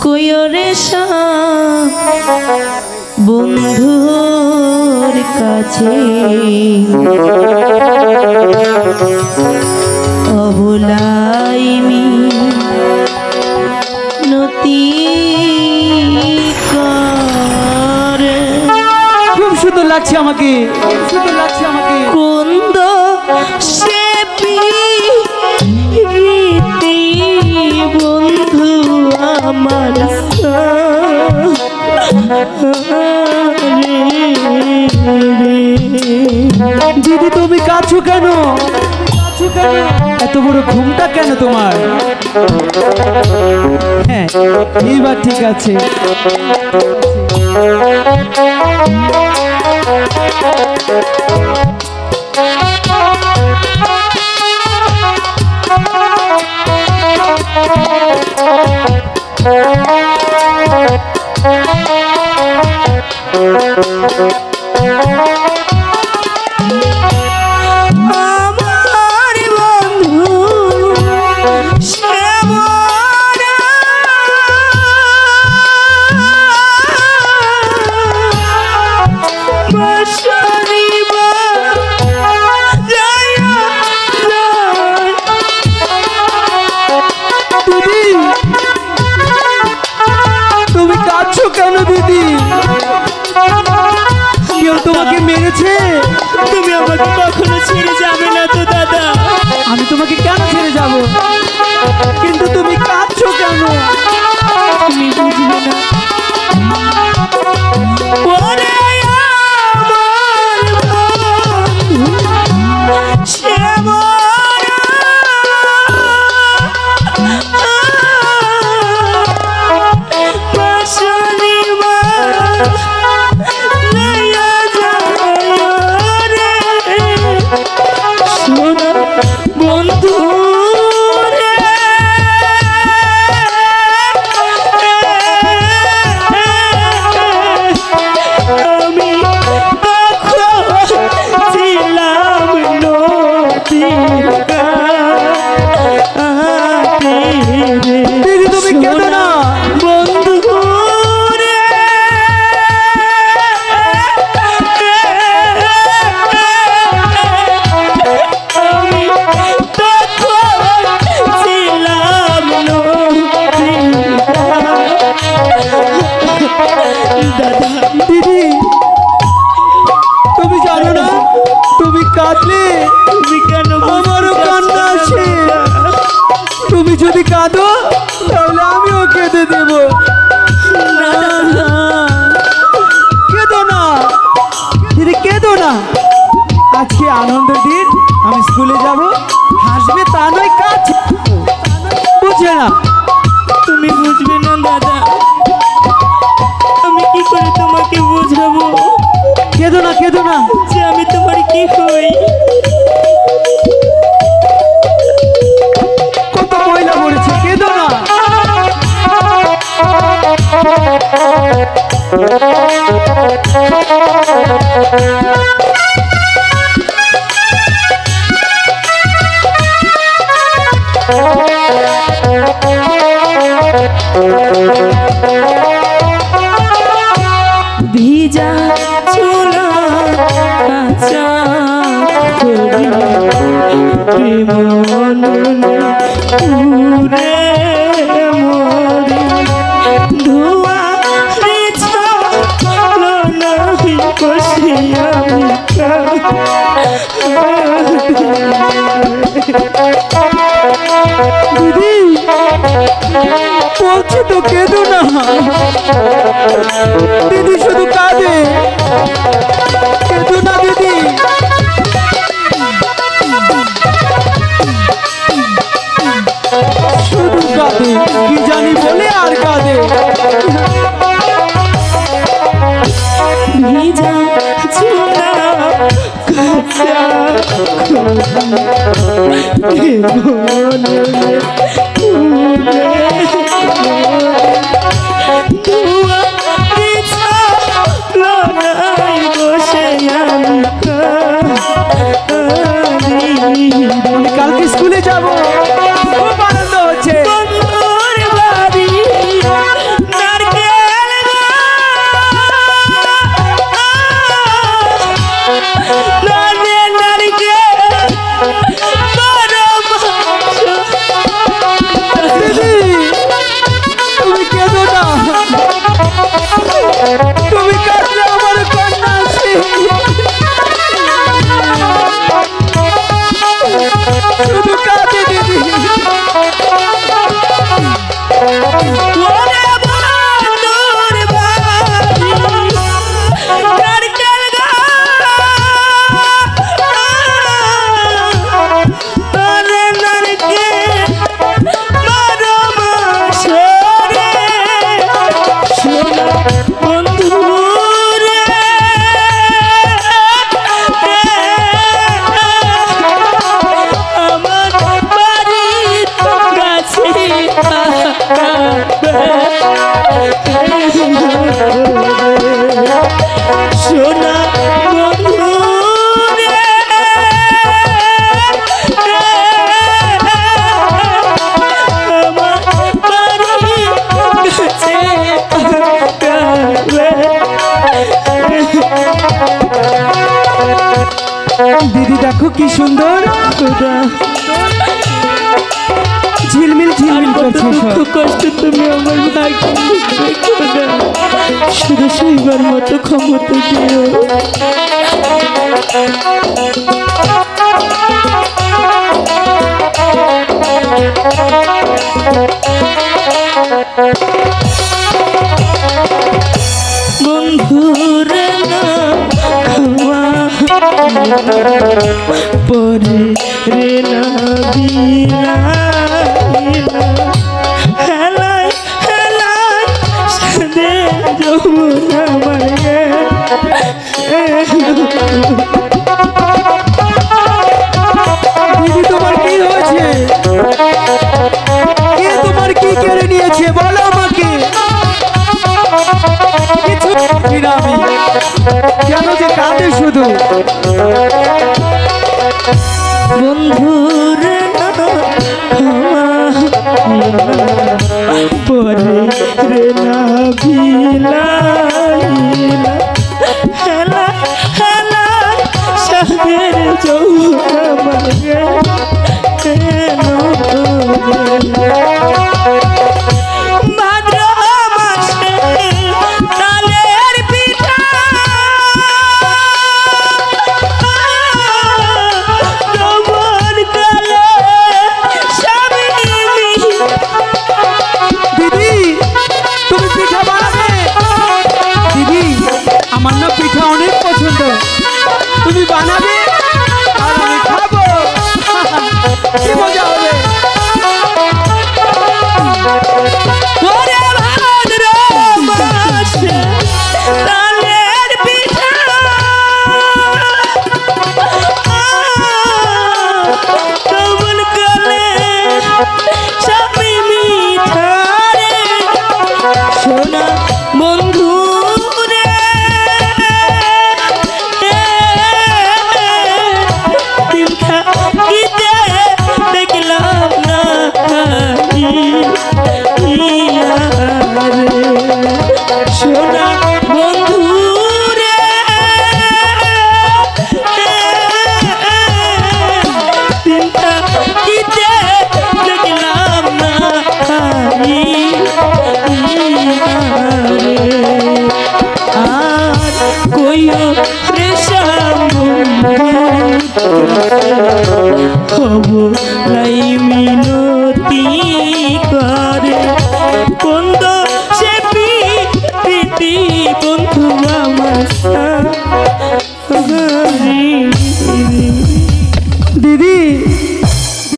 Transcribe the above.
কইরে বন্ধুর কাছে অবলাই নতি করে। খুব সুন্দর লাগছে আমাকে, কুন্দ সে বন্ধু আমার দিদি তুমি কাঁদছো কেন? এত বড় ঘুমটা কেন তোমার? হ্যাঁ এইবার ঠিক আছে। কেন দিদি? কেউ তোমাকে মেরেছে? তুমি আমাকে কখনো ছেড়ে যাবে না তো দাদা? আমি তোমাকে কেন ছেড়ে যাব? কিন্তু তুমি কাঁদছো কেন? তুমি বুঝবে না। যদি কাঁদো তাহলে আমিও কেঁদে দেব। কেঁদো না দিদি, কেঁদো না। আজকে আনন্দের দিন, আমি স্কুলে যাব, হাসবে তা নয়, কাজ বুঝে না। তুমি বুঝবে না দাদা, আমি কি করে তোমাকে বোঝাবো? কেঁদো না, কেঁদো না যে আমি তোমার কি হই। কত ময়লা পড়েছে, কেঁদো না। ভিজা চুলা কাঁচা করি প্রেম পুরে মরি ধোয়া নাহি কষিয়া দিদি বলছি তো কেঁদো না। দিদি শুধু কাঁদে, কেঁদো না দিদি। শুধু কাঁদে, কি জানি বলে আর কাঁদে। ভিজা চুলা কাঁচা কালকে স্কুলে যাব, খুব আনন্দ হচ্ছে। সোনা বন্ধু রে, আমার বাড়ির কাছে দিদি দেখো কি সুন্দর ঝিলমিল ঝিলমিল করছে সব। দুঃখ কষ্ট তুমি আমার ভাইকে দিবে খোদা, শুধু সেইবার মতো ক্ষমতা দিও। বন্ধুরে না পরে রে না হেলাই হেলাই সাদে যমুনা মায়ে দিদি তোমার কি হয়েছে? কে তোমার কি কেড়ে নিয়েছে বলো আমাকে। কিছু জানি না আমি, কেন যে কাঁদে শুধু। বন্ধুরে পরে রে না বিলাইলা হেলা হেলা সাদের যৌনা মাগে ভাদ্র মাসে তালের পিঠা যৌবন কালে স্বামী দিদি তুমি পিঠা বানাবে? দিদি আমার না পিঠা অনেক পছন্দ, তুমি বানাবে আর আমি খাবো। কি মজা হবে। ওরে ভাদ্র মাসে তালের পিঠা যৌবন কালে স্বামী মিঠা রে সোনা বন্ধু রে দিন থাকিতে দেখলাম না ইয়া রে সোনা বন্ধু রে দিন থাকিতে দেখলাম না আর কইও রে খবর লাই মিনতি